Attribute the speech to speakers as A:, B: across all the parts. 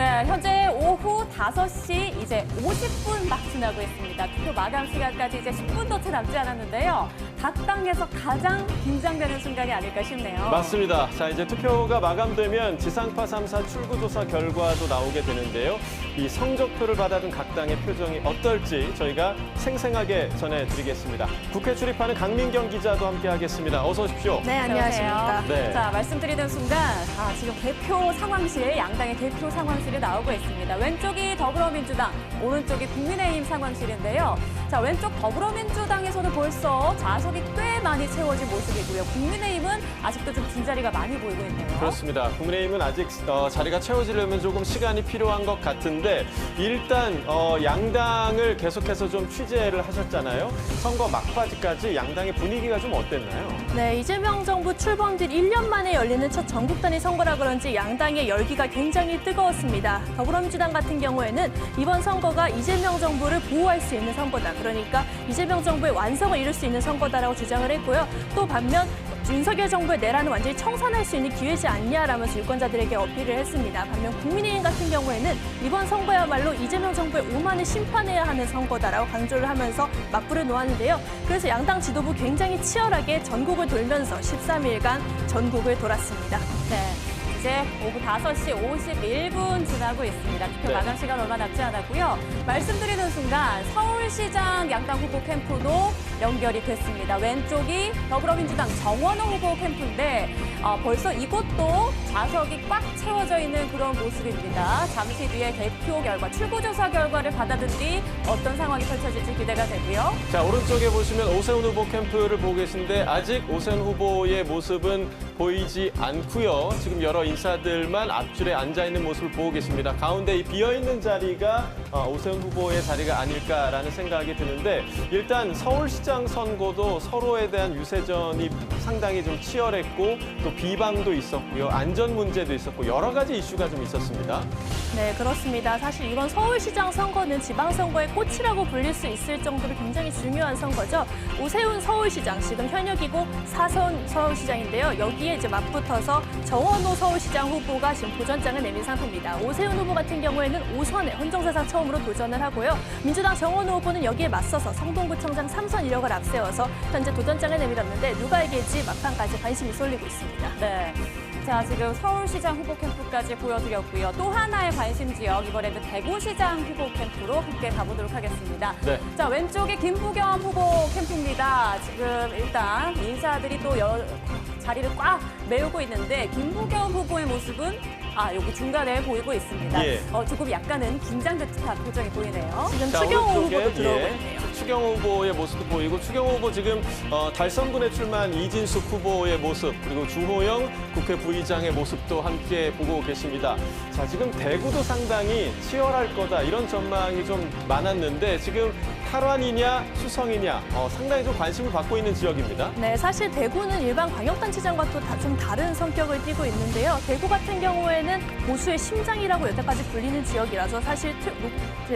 A: 네, 현재 오후 5시 이제 50분 막 지나고 있습니다. 투표 마감 시간까지 이제 10분도 채 남지 않았는데요. 각 당에서 가장 긴장되는 순간이 아닐까 싶네요.
B: 맞습니다. 자, 이제 투표가 마감되면 지상파 3사 출구조사 결과도 나오게 되는데요. 이 성적표를 받아둔 각 당의 표정이 어떨지 저희가 생생하게 전해드리겠습니다. 국회 출입하는 강민경 기자도 함께하겠습니다. 어서 오십시오.
C: 네, 안녕하십니까.
B: 네.
A: 자, 말씀드리는 순간 지금 대표 상황실, 양당의 대표 상황실이 나오고 있습니다. 왼쪽이 더불어민주당, 오른쪽이 국민의힘 상황실인데요. 자, 왼쪽 더불어민주당에서는 벌써 좌석이 꽤 많이 채워진 모습이고요. 국민의힘은 아직도 좀 빈자리가 많이 보이고 있네요.
B: 그렇습니다. 국민의힘은 아직 자리가 채워지려면 조금 시간이 필요한 것 같은데 일단 양당을 계속해서 좀 취재를 하셨잖아요. 선거 막바지까지 양당의 분위기가 좀 어땠나요?
C: 네, 이재명 정부 출범 뒤 1년 만에 열리는 첫 전국 단위 선거라 그런지 양당의 열기가 굉장히 뜨거웠습니다. 더불어민주당 같은 경우에는 이번 선거가 이재명 정부를 보호할 수 있는 선거다. 그러니까 이재명 정부의 완성을 이룰 수 있는 선거다라고 주장을 했고요. 또 반면 윤석열 정부의 내란을 완전히 청산할 수 있는 기회지 않냐라면서 유권자들에게 어필을 했습니다. 반면 국민의힘 같은 경우에는 이번 선거야말로 이재명 정부의 오만을 심판해야 하는 선거다라고 강조를 하면서 맞불을 놓았는데요. 그래서 양당 지도부 굉장히 치열하게 전국을 돌면서 13일간 전국을 돌았습니다.
A: 네. 이제 오후 5시 51분 지나고 있습니다. 투표
B: 네.
A: 마감 시간 얼마 남지 않았고요. 말씀드리는 순간 서울시장 양당 후보 캠프도 연결이 됐습니다. 왼쪽이 더불어민주당 정원호 후보 캠프인데 벌써 이곳도 좌석이 꽉 채워져 있는 그런 모습입니다. 잠시 뒤에 대표 결과, 출구조사 결과를 받아든 뒤 어떤 상황이 펼쳐질지 기대가 되고요.
B: 자, 오른쪽에 보시면 오세훈 후보 캠프를 보고 계신데 아직 오세훈 후보의 모습은 보이지 않고요. 지금 여러 인사들만 앞줄에 앉아있는 모습을 보고 계십니다. 가운데 이 비어있는 자리가 오세훈 후보의 자리가 아닐까라는 생각이 드는데 일단 서울시장 선거도 서로에 대한 유세전이 상당히 좀 치열했고 또 비방도 있었고요. 안전 문제도 있었고 여러 가지 이슈가 좀 있었습니다.
C: 네, 그렇습니다. 사실 이번 서울시장 선거는 지방선거의 꽃이라고 불릴 수 있을 정도로 굉장히 중요한 선거죠. 오세훈 서울시장, 지금 현역이고 4선 서울시장인데요. 여기에 이제 맞붙어서 정원호 서울시장 후보가 지금 도전장을 내민 상태입니다. 오세훈 후보 같은 경우에는 5선에 헌정사상 처음으로 도전을 하고요. 민주당 정원호 후보는 여기에 맞서서 성동구청장 3선 이력을 앞세워서 현재 도전장을 내밀었는데 누가 이길지 막판까지 관심이 쏠리고 있습니다.
A: 네. 자, 지금 서울시장 후보 캠프까지 보여드렸고요. 또 하나의 관심 지역, 이번에는 대구시장 후보 캠프로 함께 가보도록 하겠습니다.
B: 네.
A: 자, 왼쪽이 김부겸 후보 캠프입니다. 지금 일단 인사들이 또 자리를 꽉 메우고 있는데 김부겸 후보의 모습은 여기 중간에 보이고 있습니다.
B: 예.
A: 조금 약간은 긴장듯한 표정이 보이네요.
C: 지금
B: 자,
C: 추경호
B: 오른쪽에,
C: 후보도 들어오고
B: 예,
C: 있네요.
B: 추경호 후보의 모습도 보이고 추경호 후보 지금 달선군에 출마한 이진숙 후보의 모습 그리고 주호영 국회 부의장의 모습도 함께 보고 계십니다. 자, 지금 대구도 상당히 치열할 거다 이런 전망이 좀 많았는데 지금 탈환이냐 수성이냐 상당히 좀 관심을 받고 있는 지역입니다.
C: 네, 사실 대구는 일반 광역단체장과 또 좀 다른 성격을 띠고 있는데요. 대구 같은 경우에는 보수의 심장이라고 여태까지 불리는 지역이라서 사실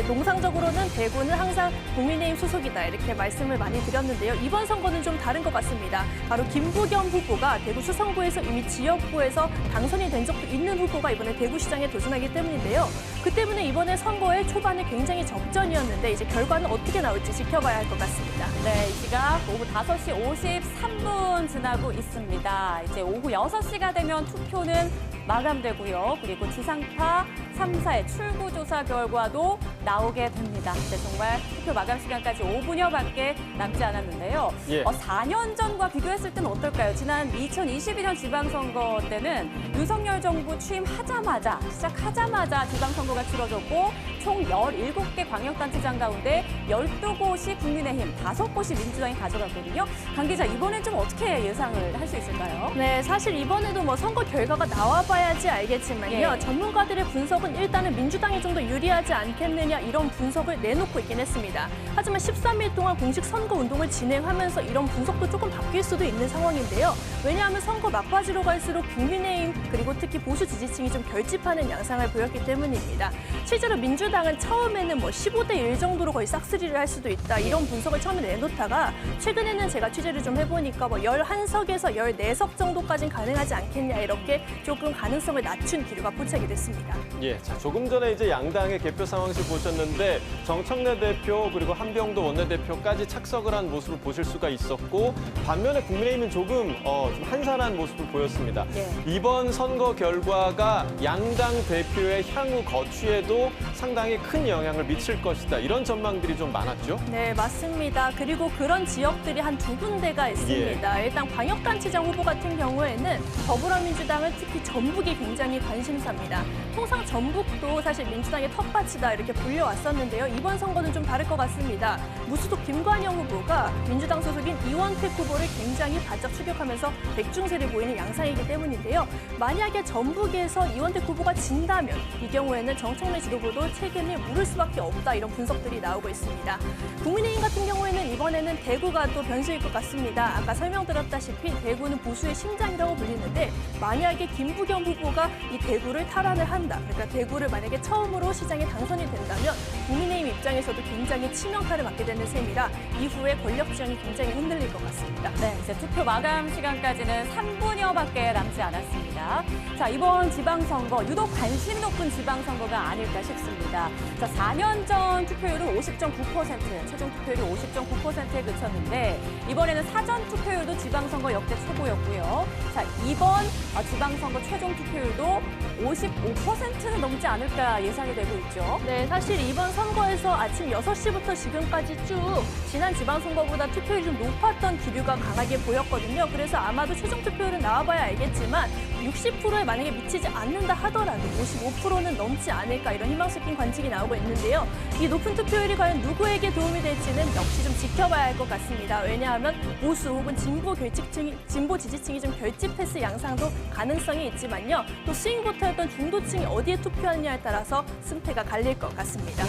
C: 농상적으로는 대구는 항상 국민의힘 소속이다 이렇게 말씀을 많이 드렸는데요. 이번 선거는 좀 다른 것 같습니다. 바로 김부겸 후보가 대구 수성구에서 이미 지역구에서 당선이 된 적도 있는 후보가 이번에 대구시장에 도전하기 때문인데요. 그 때문에 이번에 선거의 초반에 굉장히 접전이었는데 이제 결과는 어떻게 나올지 지켜봐야 할 것 같습니다.
A: 네, 이 시각 오후 5시 53분 지나고 있습니다. 이제 오후 6시가 되면 투표는 마감되고요. 그리고 지상파 3사의 출구조사 결과도 나오게 됩니다. 이제 정말 투표 마감 시간까지 5분여밖에 남지 않았는데요.
B: 예.
A: 4년 전과 비교했을 때는 어떨까요? 지난 2022년 지방선거 때는 윤석열 정부 취임하자마자, 시작하자마자 지방선거가 치러졌고 총 17개 광역단체장 가운데 12곳이 국민의힘, 5곳이 민주당이 가져갔거든요. 강 기자, 이번엔 좀 어떻게 예상을 할 수 있을까요?
C: 네, 사실 이번에도 뭐 선거 결과가 나와봐야지 알겠지만요.
A: 예.
C: 전문가들의 분석은 일단은 민주당이 좀 더 유리하지 않겠느냐 이런 분석을 내놓고 있긴 했습니다. 하지만 13일 동안 공식 선거 운동을 진행하면서 이런 분석도 조금 바뀔 수도 있는 상황인데요. 왜냐하면 선거 막바지로 갈수록 국민의힘 그리고 특히 보수 지지층이 좀 결집하는 양상을 보였기 때문입니다. 실제로 민주당은 처음에는 15대 1 정도로 거의 싹쓸이를 할 수도 있다 이런 분석을 처음에 내놓다가 최근에는 제가 취재를 좀 해보니까 11석에서 14석 정도까지는 가능하지 않겠냐 이렇게 조금 가능성을 낮춘 기류가 포착이 됐습니다.
B: 예, 자, 조금 전에 이제 양당의 개표 상황실 보셨는데 정청래 대표 그리고 한병도 원내대표까지 착석을 한 모습을 보실 수가 있었고 반면에 국민의힘은 조금 좀 한산한 모습을 보였습니다.
A: 예.
B: 이번 선거 결과가 양당 대표의 향후 거취에도 상당히 큰 영향을 미칠 것이다. 이런 전망들이 좀 많았죠.
C: 네, 맞습니다. 그리고 그런 지역들이 한 두 군데가 있습니다. 일단 광역단체장 후보 같은 경우에는 더불어민주당은 특히 전북이 굉장히 관심사입니다. 통상 전북도 사실 민주당의 텃밭이다 이렇게 불려왔었는데요. 이번 선거는 좀 다를 것 같습니다. 무소속 김관영 후보가 민주당 소속인 이원택 후보를 굉장히 바짝 추격하면서 백중세를 보이는 양상이기 때문인데요. 만약에 전북에서 이원택 후보가 진다면 이 경우에는 정청래 지도부도 책임을 물을 수밖에 없다 이런 분석들이 나오고 있습니다. 국민의힘 같은 경우에는 이번에는 대구가 또 변수일 것 같습니다. 아까 설명드렸다시피 대구는 보수의 심장이라고 불리는데 만약에 김부겸 후보가 이 대구를 탈환을 한다. 그러니까 대구를 만약에 처음으로 시장에 당선이 된다면 국민의힘 입장에서도 굉장히 치명타를 맞게 되는 셈이라 이후에 권력 지형이 굉장히 흔들릴 것 같습니다.
A: 네, 이제 투표 마감 시간까지는 3분여밖에 남지 않았습니다. 자, 이번 지방선거 유독 관심 높은 지방선거가 아닐까 싶습니다. 자, 4년 전 투표율은 50.9%, 최종 투표율이 50.9%에 그쳤는데 이번에는 사전 투표율도 지방선거 역대 최고였고요. 자, 이번 지방선거 최종 투표율도 55%는 넘지 않을까 예상이 되고 있죠.
C: 네, 사실 이번 선거에서 아침 6시부터 지금까지 쭉 지난 지방선거보다 투표율이 좀 높았던 기류가 강하게 보였거든요. 그래서 아마도 최종 투표율은 나와봐야 알겠지만 60%에 만약에 미치지 않는다 하더라도 55%는 넘지 않을까 이런 희망적인 관측이 나오고 있는데요. 이 높은 투표율이 과연 누구에게 도움이 될지는 역시 좀 지켜봐야 할 것 같습니다. 왜냐하면 보수 혹은 진보 지지층이 좀 결집했을 양상도 가능성이 있지만요. 또 스윙보터였던 중도층이 어디에 투표하느냐에 따라서 승패가 갈릴 것 같습니다.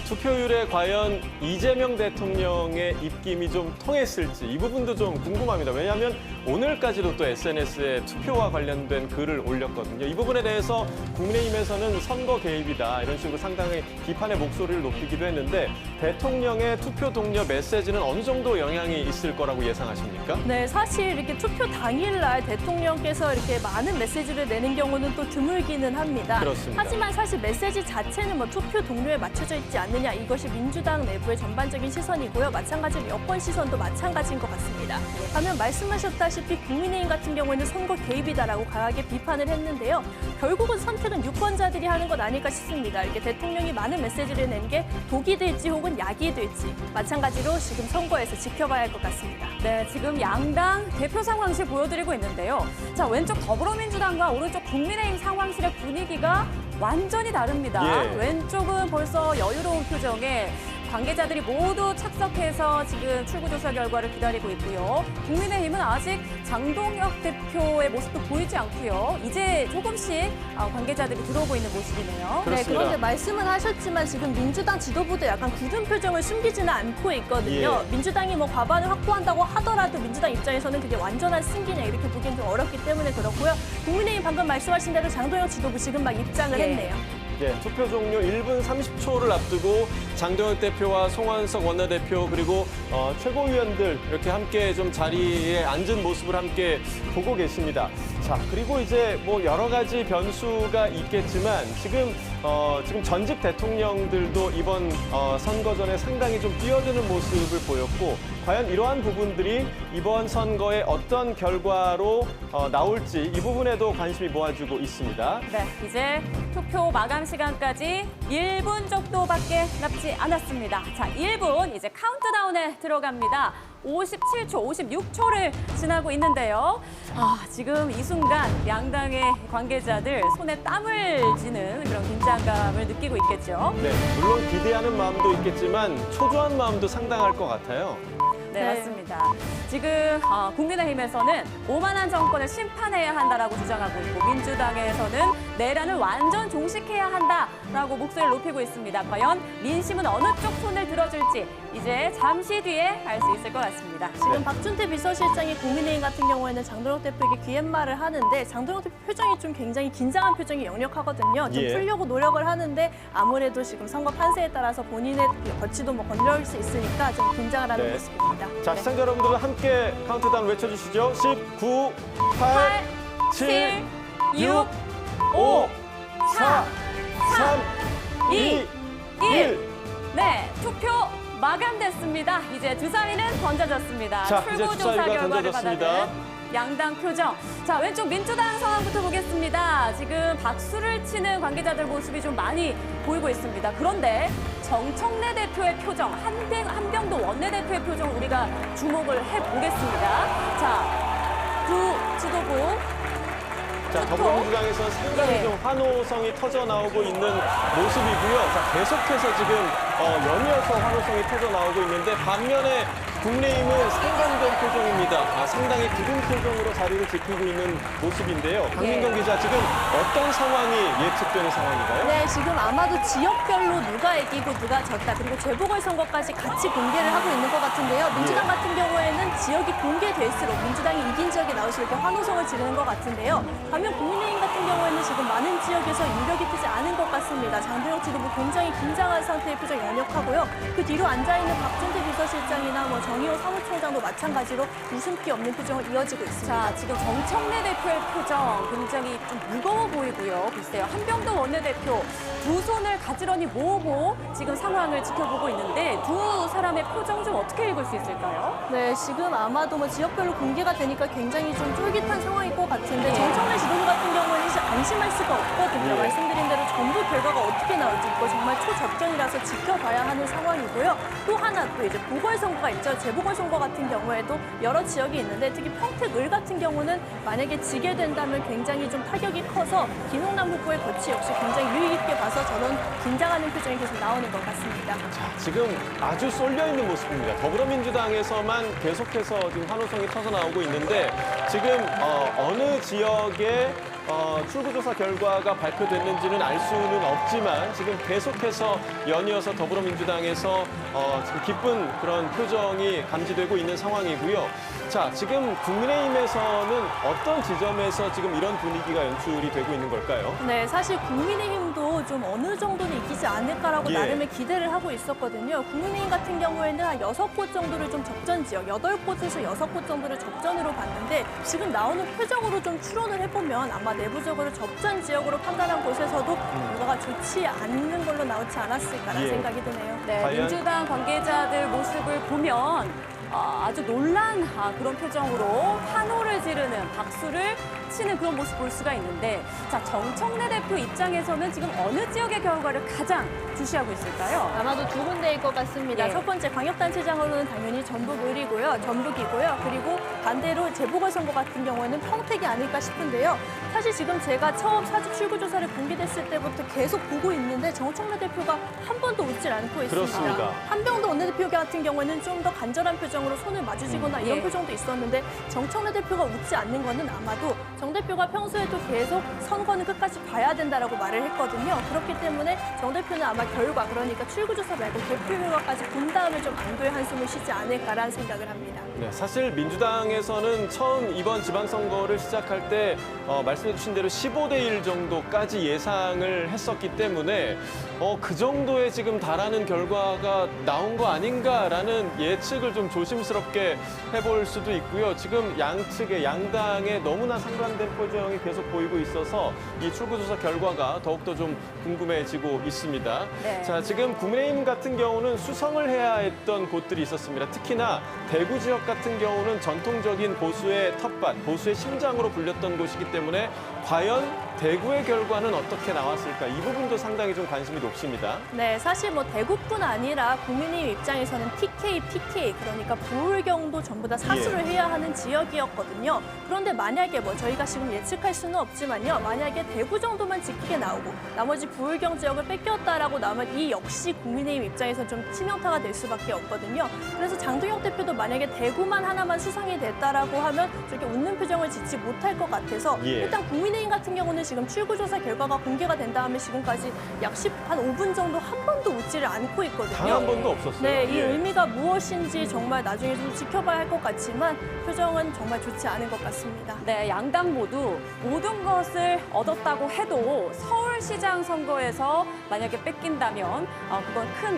B: 투표율에 과연 이재명 대통령의 입김이 좀 통했을지 이 부분도 좀 궁금합니다. 왜냐하면 오늘까지도 또 SNS에 투표와 관련된 글을 올렸거든요. 이 부분에 대해서 국민의힘에서는 선거 개입이다 이런 식으로 상당히 비판의 목소리를 높이기도 했는데 대통령의 투표 독려 메시지는 어느 정도 영향이 있을 거라고 예상하십니까?
C: 네, 사실 이렇게 투표 당일날 대통령께서 이렇게 많은 메시지를 내는 경우는 또 드물기는 합니다.
B: 그렇습니다.
C: 하지만 사실 메시지 자체는 뭐 투표 동료에 맞춰져 있지 않느냐 이것이 민주당 내부의 전반적인 시선이고요. 마찬가지로 여권 시선도 마찬가지인 것 같습니다. 반면 말씀하셨다시피 국민의힘 같은 경우에는 선거 개입이다라고 강하게 비판을 했는데요. 결국은 선택은 유권자들이 하는 것 아닐까 싶습니다. 이렇게 대통령이 많은 메시지를 낸 게 독이 될지 혹은 약이 될지 마찬가지로 지금 선거에서 지켜봐야 할 것 같습니다.
A: 네, 지금 양당 대표 상황실 보여드리고 있는데요. 자, 왼쪽 더불어민주당과 오른쪽 국민의힘 상황실의 분위기가 완전히 다릅니다.
B: 예.
A: 왼쪽은 벌써 여유로운 표정에 관계자들이 모두 착석해서 지금 출구조사 결과를 기다리고 있고요. 국민의힘은 아직 장동혁 대표의 모습도 보이지 않고요. 이제 조금씩 관계자들이 들어오고 있는 모습이네요.
C: 네,
B: 그렇습니다.
C: 그런데 말씀은 하셨지만 지금 민주당 지도부도 약간 굳은 표정을 숨기지는 않고 있거든요.
B: 예.
C: 민주당이 뭐 과반을 확보한다고 하더라도 민주당 입장에서는 그게 완전한 승기냐 이렇게 보기엔 좀 어렵기 때문에 그렇고요. 국민의힘 방금 말씀하신 대로 장동혁 지도부 지금 막 입장을
A: 예.
C: 했네요.
B: 네, 투표 종료 1분 30초를 앞두고 장동혁 대표와 송환석 원내대표 그리고 최고위원들 이렇게 함께 좀 자리에 앉은 모습을 함께 보고 계십니다. 자, 그리고 이제 뭐 여러 가지 변수가 있겠지만 지금 전직 대통령들도 이번 선거 전에 상당히 좀 뛰어드는 모습을 보였고 과연 이러한 부분들이 이번 선거에 어떤 결과로 나올지 이 부분에도 관심이 모아지고 있습니다.
A: 네, 이제 투표 마감 시간까지 1분 정도밖에 남지 않았습니다. 자, 1분 이제 카운트다운에 들어갑니다. 57초, 56초를 지나고 있는데요. 지금 이 순간 양당의 관계자들 손에 땀을 쥐는 그런 긴장감을 느끼고 있겠죠.
B: 네, 물론 기대하는 마음도 있겠지만 초조한 마음도 상당할 것 같아요.
A: 네,
C: 네.
A: 맞습니다. 지금 국민의힘에서는 오만한 정권을 심판해야 한다라고 주장하고 있고 민주당에서는 내란을 완전 종식해야 한다라고 목소리를 높이고 있습니다. 과연 민심은 어느 쪽 손을 들어줄지 이제 잠시 뒤에 알 수 있을 것 같습니다.
C: 지금
B: 네.
C: 박준태 비서실장이 국민의힘 같은 경우에는 장동혁 대표에게 귀옛말을 하는데 장동혁 대표 표정이 좀 굉장히 긴장한 표정이 역력하거든요. 좀
B: 예.
C: 풀려고 노력을 하는데 아무래도 지금 선거 판세에 따라서 본인의 거취도 뭐 건드릴 수 있으니까 좀 긴장을 하는
B: 네.
C: 모습입니다.
B: 자, 시청자 여러분들은 함께 카운트다운 외쳐주시죠. 10, 9, 8, 7, 6, 5, 4, 3, 2, 1.
A: 네, 투표 마감됐습니다. 이제 주사위는 던져졌습니다.
B: 자, 이제
A: 출구조사
B: 주사위가
A: 결과를
B: 던져졌습니다.
A: 받아낸 양당 표정. 자, 왼쪽 민주당 상황부터 보겠습니다. 지금 박수를 치는 관계자들 모습이 좀 많이 보이고 있습니다. 그런데 정청래 대표의 표정, 한병도 원내대표의 표정 우리가 주목을 해보겠습니다. 자, 두 지도부.
B: 자, 더불어민주당에서 상당히 좀 환호성이 터져 나오고 있는 모습이고요. 자, 계속해서 지금 연이어서 환호성이 터져 나오고 있는데 반면에 국민의힘은 상반된 표정입니다. 상당히 굳은 표정으로 자리를 지키고 있는 모습인데요. 강민경 기자, 지금 어떤 상황이 예측되는 상황인가요?
C: 네, 지금 아마도 지역별로 누가 이기고 누가 졌다, 그리고 재보궐선거까지 같이 공개를 하고 있는 것 같은데요. 민주당 같은 경우에는 지역이 공개될수록 민주당이 이긴 지역이 나올수록 이렇게 환호성을 지르는 것 같은데요. 반면 국민의힘 같은 경우에는 지금 많은 지역에서 이력이 뜨지 않은 것 같습니다. 장도영 지도부 굉장히 긴장한 상태의 표정이 역력하고요. 그 뒤로 앉아있는 박준태 비서실장이나 정의호 사무총장도 마찬가지로 웃음기 없는 표정을 이어지고 있습니다.
A: 자, 지금 정청래 대표의 표정 굉장히 좀 무거워 보이고요. 글쎄요, 한병도 원내대표 두 손을 가지런히 모으고 지금 상황을 지켜보고 있는데 두 사람의 표정 좀 어떻게 읽을 수 있을까요?
C: 네, 지금 아마도 지역별로 공개가 되니까 굉장히 좀 쫄깃한 상황일 것 같은데 정청래 지도부 같은 경우는 사실 안심할 수가 없거든요. 말씀드린 대로 전부 결과가 어떻게 나올지 이거 정말 초접전이라서 지켜봐야 하는 상황이고요. 또 하나 또 이제 보궐선거가 있죠. 재보궐선거 같은 경우에도 여러 지역이 있는데 특히 평택을 같은 경우는 만약에 지게 된다면 굉장히 좀 타격이 커서 김홍남 후보의 거취 역시 굉장히 유의 깊게 봐서 저는 긴장하는 표정이 계속 나오는 것 같습니다.
B: 지금 아주 쏠려 있는 모습입니다. 더불어민주당에서만 계속해서 지금 환호성이 터져 나오고 있는데 지금 어느 지역에 출구조사 결과가 발표됐는지는 알 수는 없지만 지금 계속해서 연이어서 더불어민주당에서 지금 기쁜 그런 표정이 감지되고 있는 상황이고요. 자, 지금 국민의힘에서는 어떤 지점에서 지금 이런 분위기가 연출이 되고 있는 걸까요?
C: 네, 사실 국민의힘도 좀 어느 정도는 이기지 않을까라고
B: 예.
C: 나름의 기대를 하고 있었거든요. 국민의힘 같은 경우에는 한 6곳 정도를 좀 접전 지역, 8곳에서 6곳 정도를 접전으로 봤는데 지금 나오는 표정으로 좀 추론을 해보면 아마 내부적으로 접전 지역으로 판단한 곳에서도 결과가 좋지 않는 걸로 나오지 않았을까라는
B: 예.
C: 생각이 드네요.
A: 네,
B: 과연-
A: 민주당 관계자들 모습을 보면 아주 놀란 그런 표정으로 환호를 지르는 박수를 치는 그런 모습 볼 수가 있는데 자, 정청래 대표 입장에서는 지금 어느 지역의 결과를 가장 주시하고 있을까요?
C: 아마도 두 군데일 것 같습니다.
A: 예.
C: 첫 번째 광역단체장으로는 당연히 전북이고요. 그리고 반대로 재보궐선거 같은 경우에는 평택이 아닐까 싶은데요. 사실 지금 제가 처음 사직 출구조사를 공개됐을 때부터 계속 보고 있는데 정청래 대표가 한 번도 웃질 않고 있습니다.
B: 그렇습니다.
C: 한병도 원내대표 같은 경우에는 좀 더 간절한 표정으로 손을 마주치거나 이런
A: 예.
C: 표정도 있었는데 정청래 대표가 웃지 않는 거는 아마도 정 대표가 평소에도 계속 선거는 끝까지 봐야 된다라고 말을 했거든요. 그렇기 때문에 정 대표는 아마 결과, 그러니까 출구조사 말고 개표 결과까지 본 다음에 좀 안도의 한숨을 쉬지 않을까라는 생각을 합니다.
B: 네, 사실 민주당에서는 처음 이번 지방선거를 시작할 때 말씀해 주신 대로 15대 1 정도까지 예상을 했었기 때문에 그 정도에 지금 달하는 결과가 나온 거 아닌가라는 예측을 좀 조심스럽게 해볼 수도 있고요. 지금 양측의 양당의 너무나 상반된 표정이 계속 보이고 있어서 이 출구조사 결과가 더욱더 좀 궁금해지고 있습니다.
A: 네.
B: 자, 지금 국민의힘 같은 경우는 수성을 해야 했던 곳들이 있었습니다. 특히나 대구 지역 같은 경우는 전통적인 보수의 텃밭, 보수의 심장으로 불렸던 곳이기 때문에 과연 대구의 결과는 어떻게 나왔을까? 이 부분도 상당히 좀 관심이 높습니다.
C: 네, 사실 대구뿐 아니라 국민의힘 입장에서는 TK, PK, 그러니까 부울경도 전부 다 사수를 해야 하는 지역이었거든요. 그런데 만약에 저희가 지금 예측할 수는 없지만요. 만약에 대구 정도만 지키게 나오고 나머지 부울경 지역을 뺏겼다라고 나오면 이 역시 국민의힘 입장에서 좀 치명타가 될 수밖에 없거든요. 그래서 장도영 대표도 만약에 대구만 하나만 수상이 됐다라고 하면 저렇게 웃는 표정을 짓지 못할 것 같아서
B: 예.
C: 일단 국민의힘 같은 경우는 지금 출구조사 결과가 공개가 된 다음에 지금까지 약 한 5분 정도 한 번도 웃지를 않고 있거든요.
B: 단 한 번도 없었어요.
C: 네, 이
B: 예.
C: 의미가 무엇인지 정말 나중에 좀 지켜봐야 할 것 같지만 표정은 정말 좋지 않은 것 같습니다.
A: 네, 양당 모두 모든 것을 얻었다고 해도 서울 서울시장 선거에서 만약에 뺏긴다면 그건 큰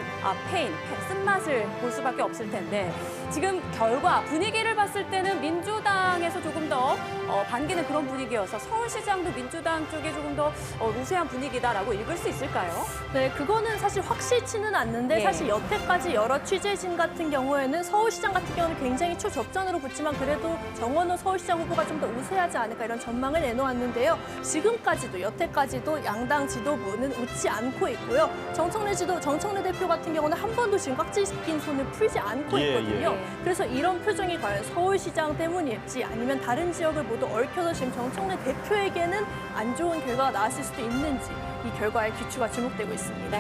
A: 페인, 쓴맛을 볼 수밖에 없을 텐데 지금 결과 분위기를 봤을 때는 민주당에서 조금 더 반기는 그런 분위기여서 서울시장도 민주당 쪽에 조금 더 우세한 분위기다라고 읽을 수 있을까요?
C: 네, 그거는 사실 확실치는 않는데
A: 예.
C: 사실 여태까지 여러 취재진 같은 경우에는 서울시장 같은 경우는 굉장히 초접전으로 붙지만 그래도 정원호 서울시장 후보가 좀 더 우세하지 않을까 이런 전망을 내놓았는데요. 지금까지도 여태까지도 양당 지도부는 웃지 않고 있고요. 정청래 대표 같은 경우는 한 번도 지금 꽉 낀 손을 풀지 않고
B: 예,
C: 있거든요.
A: 예.
C: 그래서 이런 표정이 과연 서울시장 때문일지 아니면 다른 지역을 모두 얽혀서 지금 정청래 대표에게는 안 좋은 결과가 나왔을 수도 있는지 이 결과의 귀추가 주목되고 있습니다.